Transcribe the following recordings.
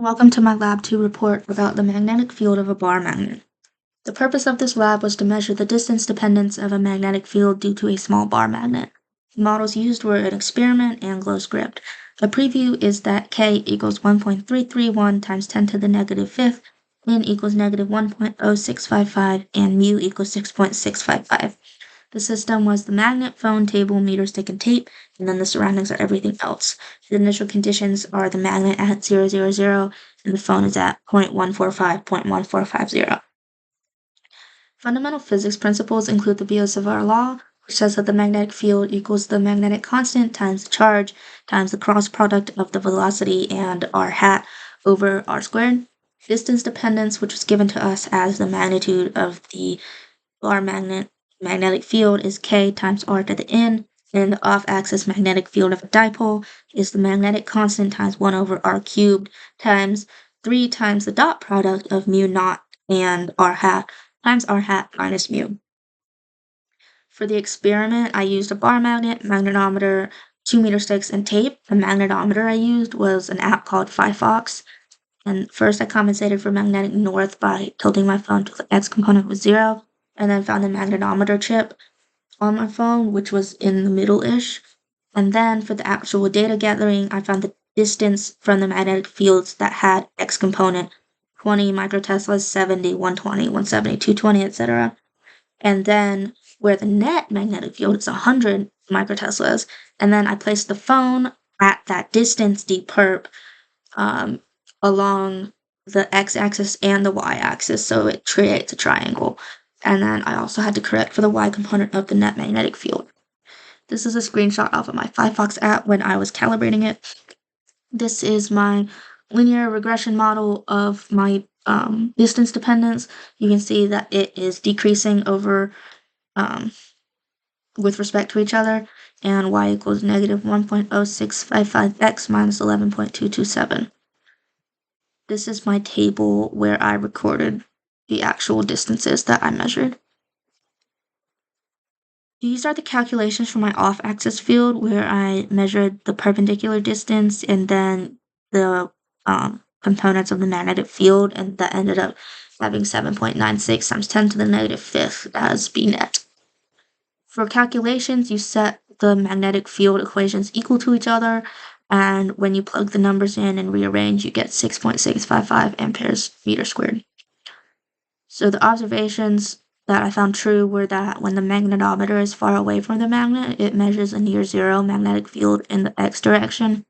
Welcome to my lab 2 report about the magnetic field of a bar magnet. The purpose of this lab was to measure the distance dependence of a magnetic field due to a small bar magnet. The models used were an experiment and GlowScript. The preview is that K equals 1.331 times 10 to the negative fifth, N equals negative 1.0655, and mu equals 6.655. The system was the magnet, phone, table, meter, stick, and tape, and then the surroundings are everything else. The initial conditions are the magnet at 0, 0, 0, and the phone is at 0.145, 0.1450. Fundamental physics principles include the Biot-Savart law, which says that the magnetic field equals the magnetic constant times the charge times the cross product of the velocity and r hat over r squared. Distance dependence, which was given to us as the magnitude of the bar magnetic field, is K times r to the n, and the off-axis magnetic field of a dipole is the magnetic constant times 1 over r cubed times 3 times the dot product of mu naught and r hat times r hat minus mu. For the experiment, I used a bar magnet, magnetometer, 2 meter sticks, and tape. The magnetometer I used was an app called Firefox. And first I compensated for magnetic north by tilting my phone till the x component was 0, and then found the magnetometer chip on my phone, which was in the middle-ish. And then for the actual data gathering, I found the distance from the magnetic fields that had x component, 20 microteslas, 70, 120, 170, 220, etc. And then where the net magnetic field is 100 microteslas, and then I placed the phone at that distance d perp along the x-axis and the y-axis, so it creates a triangle. And then I also had to correct for the y component of the net magnetic field. This is a screenshot off of my Firefox app when I was calibrating it. This is my linear regression model of my distance dependence. You can see that it is decreasing over with respect to each other, and y equals negative 1.0655x minus 11.227. This is my table where I recorded the actual distances that I measured. These are the calculations for my off-axis field where I measured the perpendicular distance and then the components of the magnetic field, and that ended up having 7.96 times 10 to the negative fifth as B net. For calculations, you set the magnetic field equations equal to each other, and when you plug the numbers in and rearrange, you get 6.655 amperes meter squared. So the observations that I found true were that when the magnetometer is far away from the magnet, it measures a near zero magnetic field in the x direction,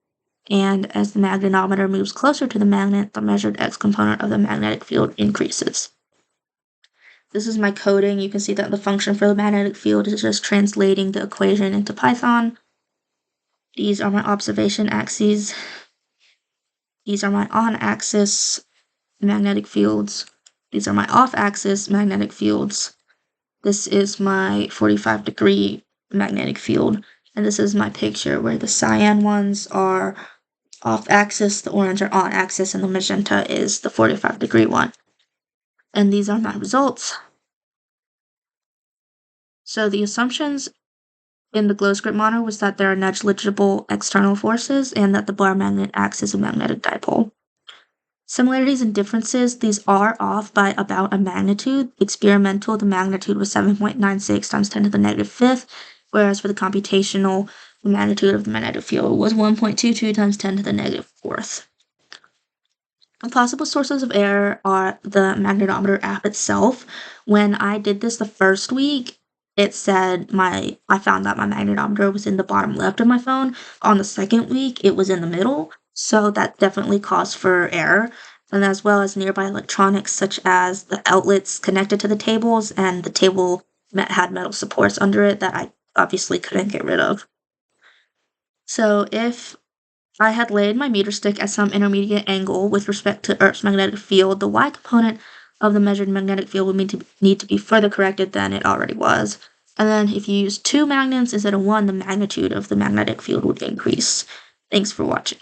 and as the magnetometer moves closer to the magnet, the measured x component of the magnetic field increases. This is my coding. You can see that the function for the magnetic field is just translating the equation into Python. These are my observation axes. These are my on-axis magnetic fields. These are my off-axis magnetic fields. This is my 45-degree magnetic field. And this is my picture where the cyan ones are off-axis, the orange are on-axis, and the magenta is the 45-degree one. And these are my results. So the assumptions in the GlowScript model was that there are negligible external forces and that the bar magnet acts as a magnetic dipole. Similarities and differences, these are off by about a magnitude. Experimental, the magnitude was 7.96 times 10 to the negative fifth, whereas for the computational, the magnitude of the magnetic field was 1.22 times 10 to the negative fourth. The possible sources of error are the magnetometer app itself. When I did this the first week, it said I found that my magnetometer was in the bottom left of my phone. On the second week, it was in the middle, so that definitely caused for error, and as well as nearby electronics such as the outlets connected to the tables, and the table had metal supports under it that I obviously couldn't get rid of. So if I had laid my meter stick at some intermediate angle with respect to Earth's magnetic field, the y component of the measured magnetic field would need to be further corrected than it already was. And then if you use 2 magnets instead of 1, the magnitude of the magnetic field would increase. Thanks for watching.